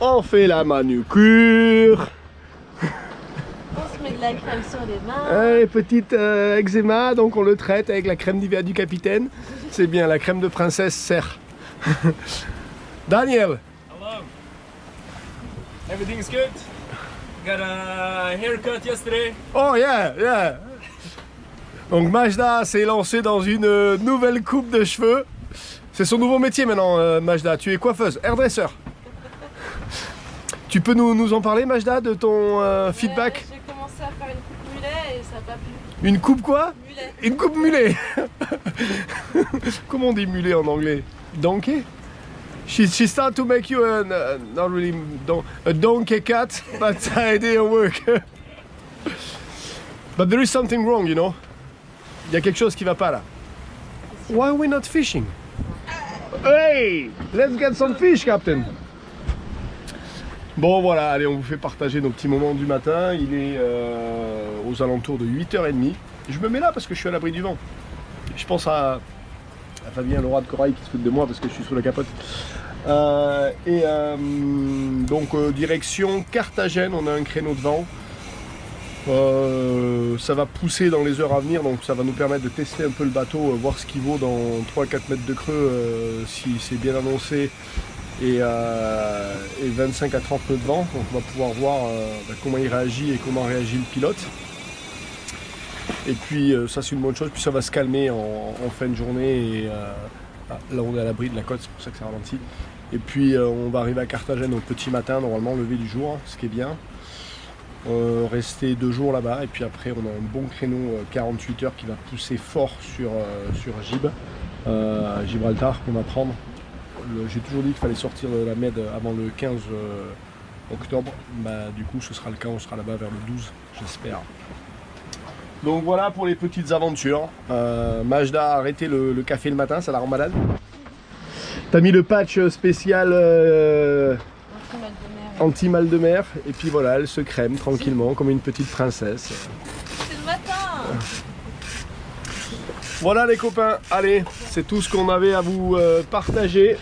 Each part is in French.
On fait la manucure. On se met de la crème sur les mains. Et petite eczéma, donc on le traite avec la crème Nivea du capitaine. C'est bien, la crème de princesse sert. Daniel. Hello. Everything's good? Got a haircut yesterday. Oh yeah, yeah. Donc Majda s'est lancée dans une nouvelle coupe de cheveux. C'est son nouveau métier maintenant, Majda. Tu es coiffeuse, hairdresser. Tu peux nous en parler, Majda, de ton feedback? J'ai commencé à faire une coupe mulet et ça n'a pas plu. Une coupe quoi? Mulet. Une coupe mulet. Comment on dit mulet en anglais? Donkey? She started to make you not really a donkey cat, but it didn't work. But there is something wrong, you know. Il y a quelque chose qui va pas là. Why are we not fishing? Hey, let's get some fish, Captain. Bon voilà, allez, on vous fait partager nos petits moments du matin. Il est aux alentours de 8h30. Je me mets là parce que je suis à l'abri du vent. Je pense à Fabien, le roi de corail qui se fout de moi parce que je suis sous la capote. Donc direction Carthagène, on a un créneau de vent. Ça va pousser dans les heures à venir, donc ça va nous permettre de tester un peu le bateau, voir ce qu'il vaut dans 3-4 mètres de creux, si c'est bien annoncé, et 25 à 30 nœuds de vent. Donc on va pouvoir voir comment il réagit et comment réagit le pilote. Et puis ça c'est une bonne chose, puis ça va se calmer en fin de journée, et là on est à l'abri de la côte, c'est pour ça que ça ralentit. Et puis on va arriver à Carthagène au petit matin, normalement lever du jour, ce qui est bien. Rester 2 jours là-bas, et puis après on a un bon créneau 48 heures qui va pousser fort sur Gibraltar qu'on va prendre. J'ai toujours dit qu'il fallait sortir de la Med avant le 15 octobre, du coup ce sera le cas, on sera là-bas vers le 12, j'espère. Donc voilà pour les petites aventures. Majda a arrêté le café le matin, ça la rend malade. T'as mis le patch spécial anti-mal de mer, et puis voilà, elle se crème tranquillement comme une petite princesse. C'est le matin. Voilà les copains, allez, c'est tout ce qu'on avait à vous partager.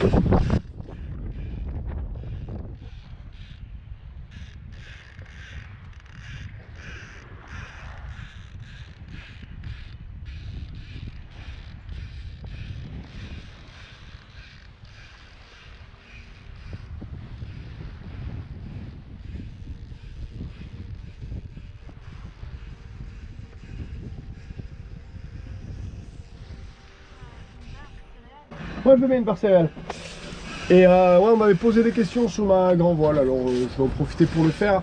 Ouais, je veux bien une parcelle. Et ouais, on m'avait posé des questions sur ma grand voile, alors je vais en profiter pour le faire.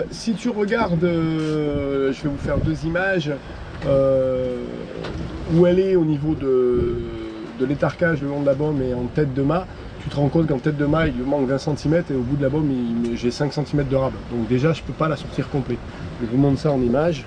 Si tu regardes, je vais vous faire 2 images où elle est au niveau de l'étarcage le long de la baume et en tête de mât. Tu te rends compte qu'en tête de mât il lui manque 20 cm et au bout de la baume j'ai 5 cm de rab. Donc déjà je peux pas la sortir complet. Je vous montre ça en image.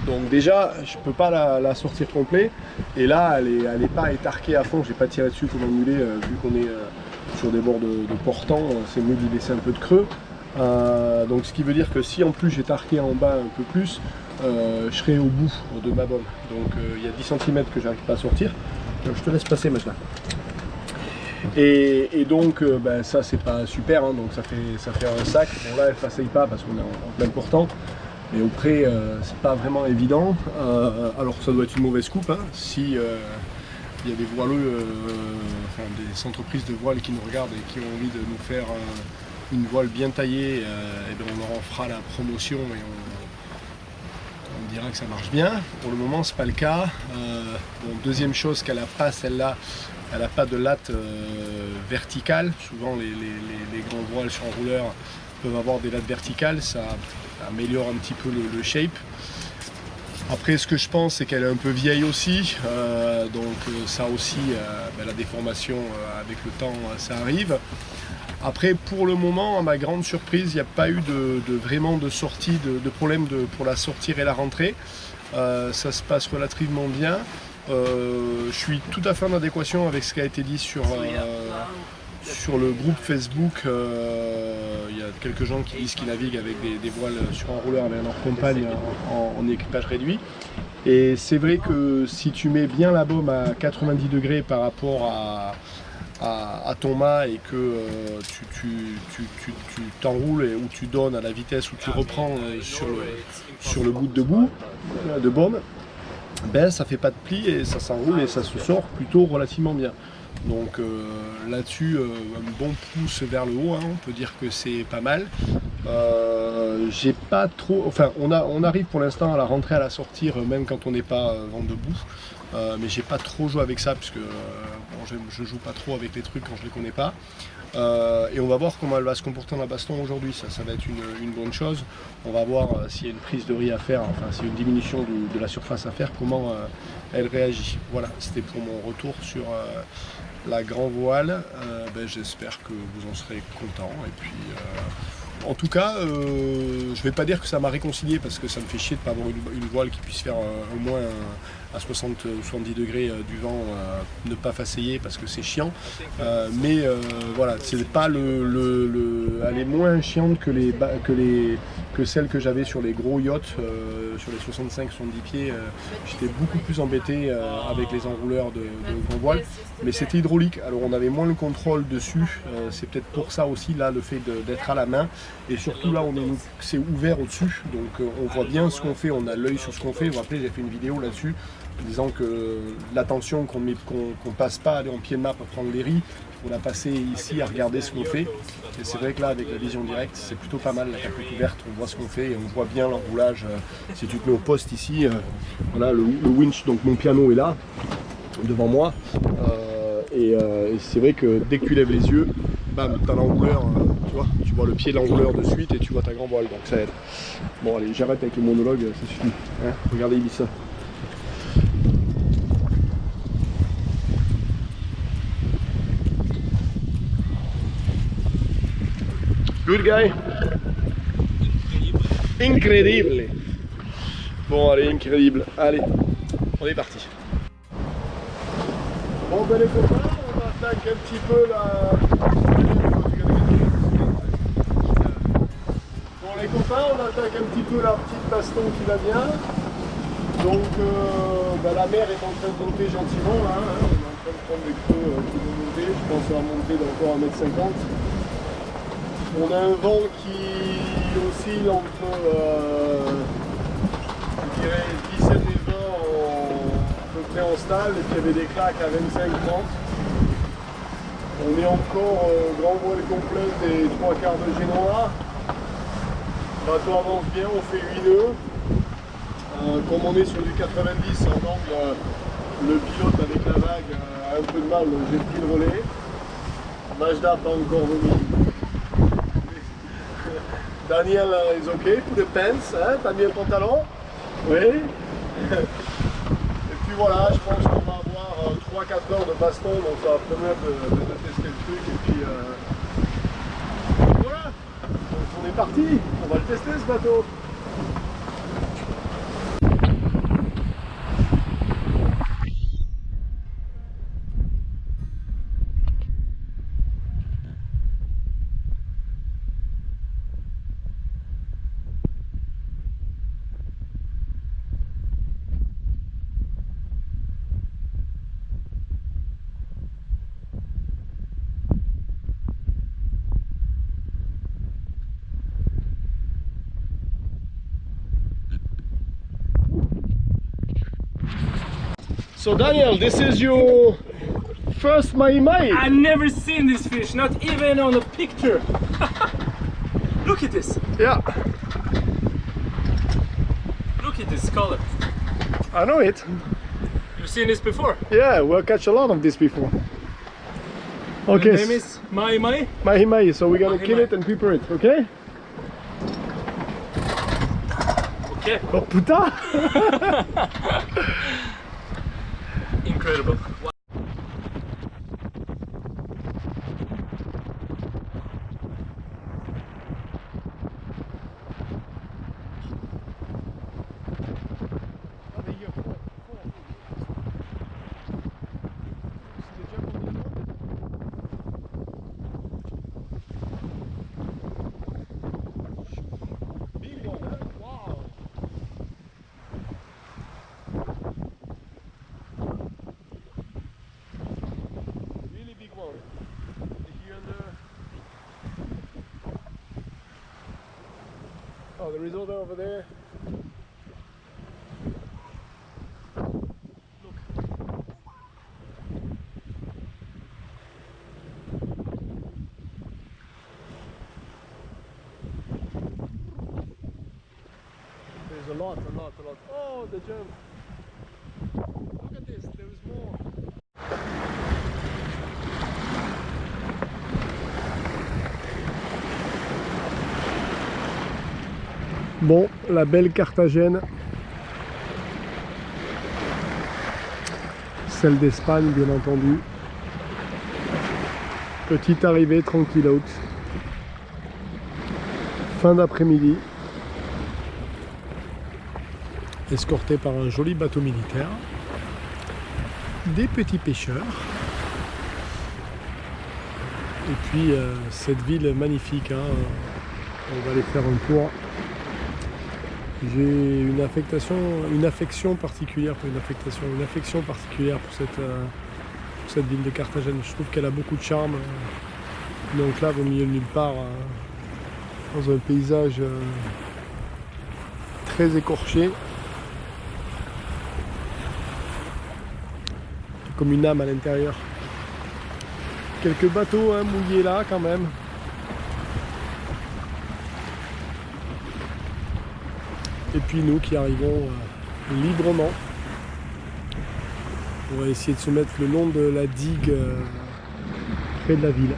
Donc déjà, je peux pas la sortir complet. Et là, elle est pas étarquée à fond. J'ai pas tiré dessus comme un mulet, vu qu'on est sur des bords de portant. C'est mieux de lui laisser un peu de creux. Donc ce qui veut dire que si en plus j'étarquais en bas un peu plus, je serais au bout de ma baume. Donc il y a 10 cm que j'arrive pas à sortir. Donc, je te laisse passer, machin. Et donc ça c'est pas super, hein, donc ça fait un sac. Bon là elle faceille pas parce qu'on est en plein portant. Mais auprès, c'est pas vraiment évident. Alors ça doit être une mauvaise coupe. Hein. Si il y a des voileux, des entreprises de voile qui nous regardent et qui ont envie de nous faire une voile bien taillée, et bien on leur en fera la promotion et on dira que ça marche bien. Pour le moment, c'est pas le cas. Bon, deuxième chose qu'elle n'a pas, celle-là, elle n'a pas de latte verticale. Souvent, les grands voiles sur enrouleur peuvent avoir des lattes verticales. Ça améliore un petit peu le shape. Après, ce que je pense, c'est qu'elle est un peu vieille aussi, donc ça aussi, la déformation avec le temps, ça arrive. Après, pour le moment, à ma grande surprise, il n'y a pas eu vraiment de sortie, de problème pour la sortir et la rentrée. Ça se passe relativement bien. Je suis tout à fait en adéquation avec ce qui a été dit sur le groupe Facebook il y a quelques gens qui disent qu'ils naviguent avec des voiles sur un rouleur avec leur compagne en équipage réduit. Et c'est vrai que si tu mets bien la baume à 90 degrés par rapport à ton mât et que tu t'enroules ou tu donnes à la vitesse où tu reprends sur le bout de baume, ben ça fait pas de pli et ça s'enroule et ça se sort plutôt relativement bien. Donc là-dessus, un bon pouce vers le haut, hein, on peut dire que c'est pas mal. J'ai pas trop, enfin on arrive pour l'instant à la rentrer, à la sortir, même quand on n'est pas vent debout. Mais j'ai pas trop joué avec ça puisque bon, je joue pas trop avec les trucs quand je les connais pas. Et on va voir comment elle va se comporter dans la baston aujourd'hui, ça va être une bonne chose. On va voir s'il y a une prise de riz à faire, enfin s'il y a une diminution de la surface à faire, comment elle réagit. Voilà, c'était pour mon retour sur la grand voile. Ben, j'espère que vous en serez contents. Et puis, en tout cas, je vais pas dire que ça m'a réconcilié parce que ça me fait chier de pas avoir une voile qui puisse faire au moins à 60 ou 70 degrés du vent, ne pas faceiller parce que c'est chiant. Mais voilà, c'est pas elle est moins chiante que celle que j'avais sur les gros yachts, sur les 65-70 pieds. J'étais beaucoup plus embêté avec les enrouleurs de grand voile, mais c'était hydraulique, alors on avait moins le contrôle dessus. C'est peut-être pour ça aussi là le fait d'être à la main, et surtout là c'est ouvert au-dessus, donc on voit bien ce qu'on fait, on a l'œil sur ce qu'on fait. Vous vous rappelez, j'ai fait une vidéo là-dessus disant que l'attention qu'on passe pas à aller en pied de map à prendre les riz, on a passé ici à regarder ce qu'on fait. Et c'est vrai que là, avec la vision directe, c'est plutôt pas mal. La capote ouverte, on voit ce qu'on fait et on voit bien l'enroulage. Si tu te mets au poste ici, voilà, le winch, donc mon piano est là, devant moi. Et c'est vrai que dès que tu lèves les yeux, bam, t'as l'enrouleur, tu vois le pied de l'enrouleur de suite et tu vois ta grand voile, donc ça aide. Bon allez, j'arrête avec le monologue, ça suffit. Hein, regardez Ibiza. Good guy. Incroyable. Bon allez, incroyable. Allez, on est parti. Bon ben les copains, on attaque un petit peu la... Bon les copains, on attaque un petit peu la petite baston qui va bien. Donc ben, la mer est en train de monter gentiment là, hein. On est en train de prendre les creux qui vont monter, je pense à monter d'encore 1,50 m. On a un vent qui oscille entre je dirais 17 et 20 à peu près en stall, et puis il y avait des claques à 25-30. On est encore grand voile complète et 3 quarts de génois. Le bateau avance bien, on fait 8 nœuds. Comme on est sur du 90 en angle, le pilote avec la vague a un peu de mal, donc j'ai pris le relais. Majda pas encore vomi. Daniel is ok pour les pants, hein, t'as mis le pantalon? Oui. Et puis voilà, je pense qu'on va avoir 3-4 heures de baston, donc ça va permettre de tester le truc. Et puis voilà, donc on est parti, on va le tester ce bateau. So Daniel, this is your first mahi-mahi. I've never seen this fish, not even on a picture. Look at this. Yeah, Look at this color. I know it. You've seen this before? Yeah, we'll catch a lot of this before. Okay. The name is mahi-mahi. Mahi-mahi, so we gotta Mahi-mahi. kill it and prepare it, okay? Okay. Oh putain! Incredible. Oh, there is other over there. There's a lot. Oh, the jump. Look at this, there is more. Bon, la belle Carthagène. Celle d'Espagne, bien entendu. Petite arrivée tranquillote. Fin d'après-midi. Escorté par un joli bateau militaire. Des petits pêcheurs. Et puis cette ville magnifique. Hein. On va aller faire un tour. J'ai une affection particulière pour cette ville de Carthagène. Je trouve qu'elle a beaucoup de charme. Une enclave au milieu de nulle part, dans un paysage très écorché. Comme une âme à l'intérieur. Quelques bateaux hein, mouillés là quand même. Et puis nous qui arrivons librement. On va essayer de se mettre le long de la digue près de la ville.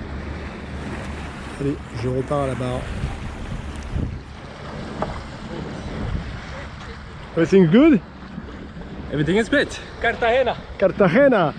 Allez, je repars à la barre. Everything's good? Everything is great. Cartagena. Cartagena!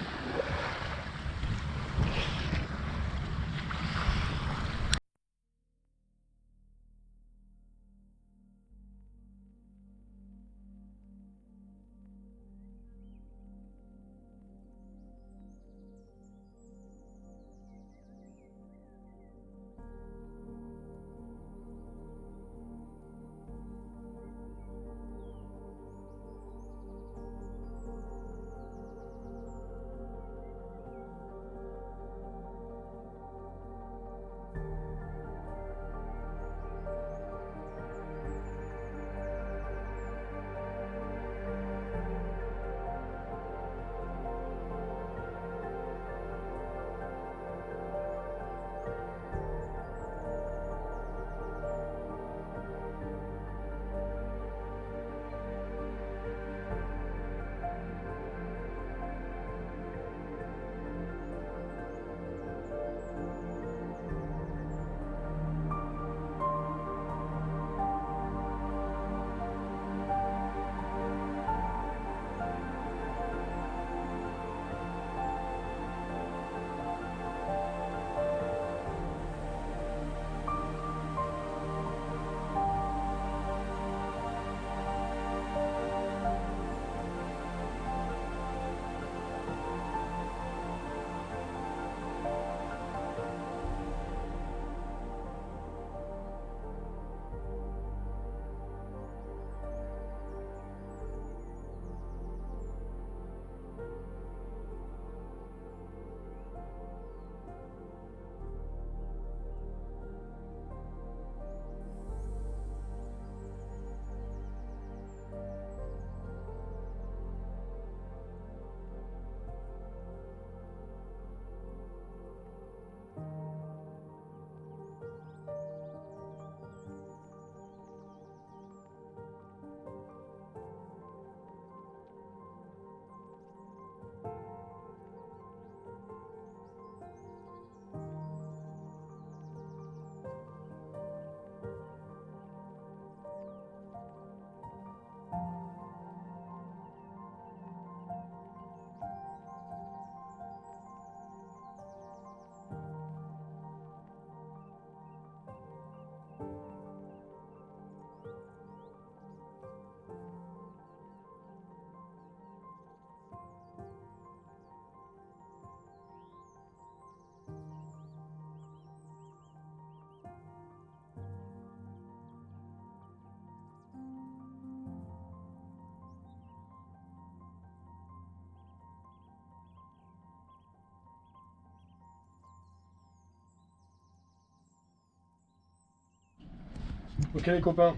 Ok les copains,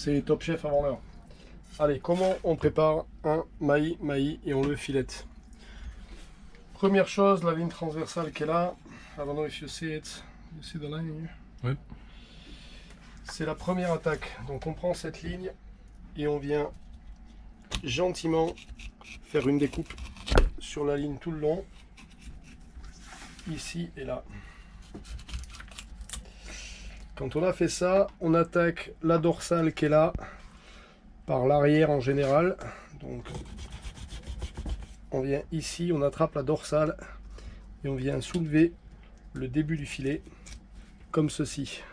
c'est Top Chef avant l'heure. Allez, comment on prépare un mahi et on le filette? Première chose, la ligne transversale qui est là. I don't know if you see it. You see the line here? Oui. C'est la première attaque. Donc on prend cette ligne et on vient gentiment faire une découpe sur la ligne tout le long. Ici et là. Quand on a fait ça, on attaque la dorsale qui est là, par l'arrière en général. Donc on vient ici, on attrape la dorsale et on vient soulever le début du filet, comme ceci.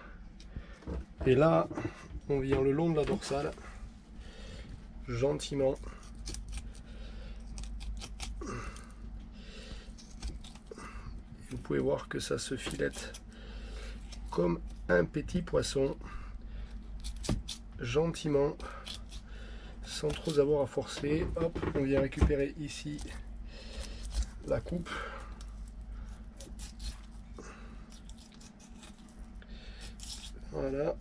Et là, on vient le long de la dorsale, gentiment. Vous pouvez voir que ça se filette comme un petit poisson, gentiment, sans trop avoir à forcer. Hop, on vient récupérer ici la coupe. Voilà.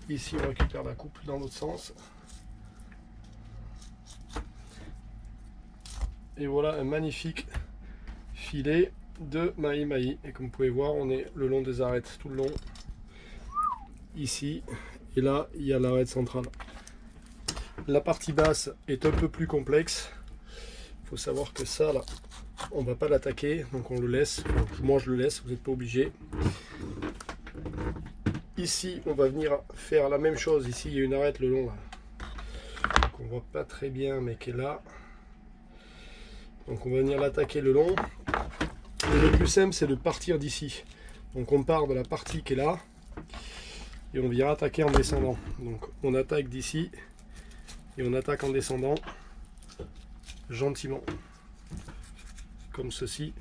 Ici, on récupère la coupe dans l'autre sens. Et voilà un magnifique filet de mahi. Et comme vous pouvez voir, on est le long des arêtes tout le long. Ici. Et là, il y a l'arête centrale. La partie basse est un peu plus complexe. Il faut savoir que ça, là, on ne va pas l'attaquer. Donc on le laisse. Moi, je le laisse. Vous n'êtes pas obligé. Ici, on va venir faire la même chose. Ici, il y a une arête le long, là, qu'on voit pas très bien, mais qui est là. Donc on va venir l'attaquer le long. Et le plus simple, c'est de partir d'ici. Donc on part de la partie qui est là. Et on vient attaquer en descendant. Donc on attaque d'ici. Et on attaque en descendant. Gentiment. Comme ceci.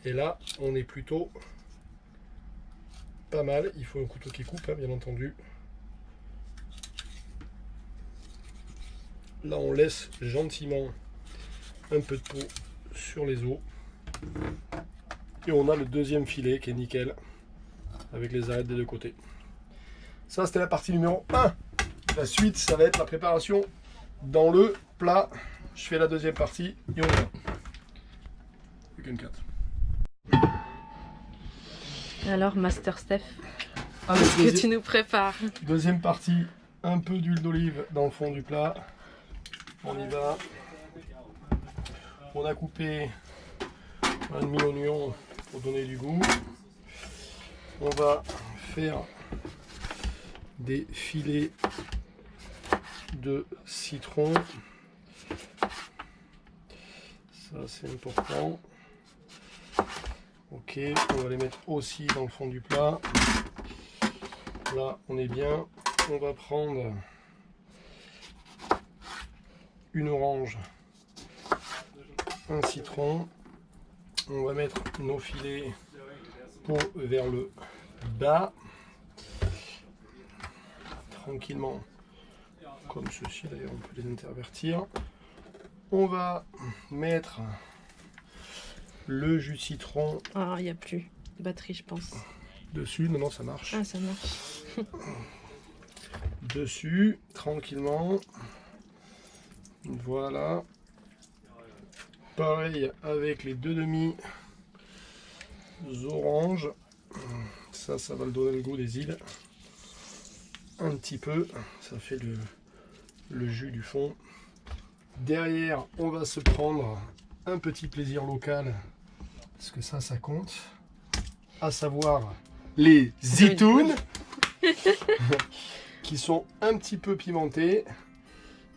Et là, on est plutôt pas mal. Il faut un couteau qui coupe, hein, bien entendu. Là, on laisse gentiment un peu de peau sur les os. Et on a le deuxième filet qui est nickel, avec les arêtes des deux côtés. Ça, c'était la partie numéro 1. La suite, ça va être la préparation dans le plat. Je fais la deuxième partie et on y va. Weekend 4. Alors, Master Steph, Allez, qu'est-ce que tu nous prépares? deuxième partie, un peu d'huile d'olive dans le fond du plat. On y va. On a coupé un demi-oignon pour donner du goût. On va faire des filets de citron. Ça, c'est important. Ok, on va les mettre aussi dans le fond du plat. Là, on est bien. On va prendre une orange, un citron. On va mettre nos filets peau vers le bas. Tranquillement, comme ceci d'ailleurs, on peut les intervertir. On va mettre le jus de citron. Ah, il n'y a plus de batterie, je pense. Dessus, non, ça marche. Ah, ça marche. Dessus, tranquillement. Voilà. Pareil avec les deux demi oranges. Ça va le donner le goût des îles. Un petit peu. Ça fait le jus du fond. Derrière, on va se prendre un petit plaisir local. Parce que ça compte. À savoir les zitoun. Qui sont un petit peu pimentés.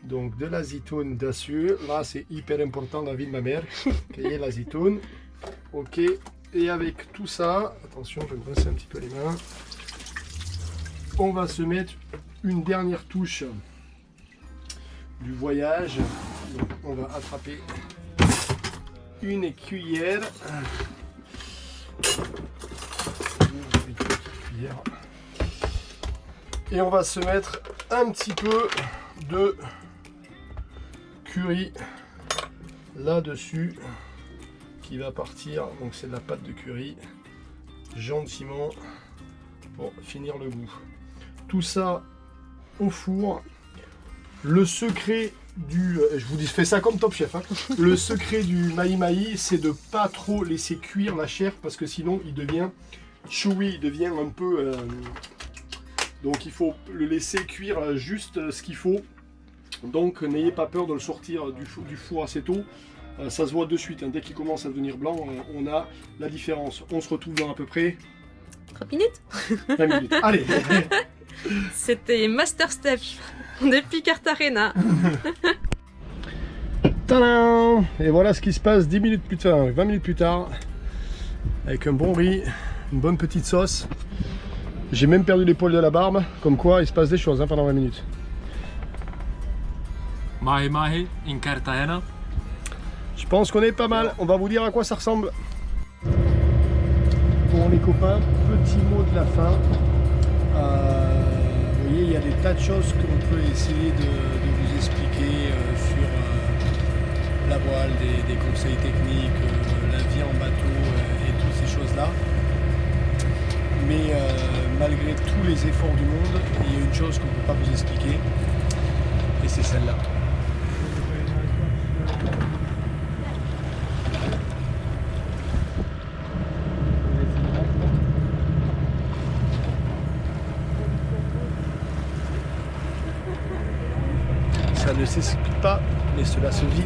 Donc de la zitoune dessus. Là, c'est hyper important dans la vie de ma mère. Qu'il y ait la zitoune. Ok. Et avec tout ça, attention, je vais me brosser un petit peu les mains. On va se mettre une dernière touche du voyage. Donc, on va attraper une cuillère. Une petite cuillère. Et on va se mettre un petit peu de curry là-dessus qui va partir. Donc c'est de la pâte de curry gentiment pour finir le goût. Tout ça au four. Le secret du... je vous dis, fais ça comme Top Chef. Hein. Le secret du mahi-mahi, c'est de pas trop laisser cuire la chair parce que sinon il devient chewy, il devient un peu... donc il faut le laisser cuire juste ce qu'il faut. Donc n'ayez pas peur de le sortir du four assez tôt. Ça se voit de suite. Hein. Dès qu'il commence à devenir blanc, on a la différence. On se retrouve dans à peu près 3 minutes. 20 minutes. Allez. C'était Master Step depuis Cartagena. Tadam! Et voilà ce qui se passe 10 minutes plus tard, 20 minutes plus tard, avec un bon riz, une bonne petite sauce. J'ai même perdu les poils de la barbe, comme quoi il se passe des choses hein, pendant 20 minutes. Mahi Mahi in Cartagena. Je pense qu'on est pas mal, on va vous dire à quoi ça ressemble. Bon les copains, petit mot de la fin. Vous voyez, il y a des tas de choses qu'on peut essayer de vous expliquer sur la voile, des conseils techniques, la vie en bateau et toutes ces choses-là. Mais malgré tous les efforts du monde, il y a une chose qu'on ne peut pas vous expliquer, et c'est celle-là. Ça ne s'explique pas, mais cela se vit.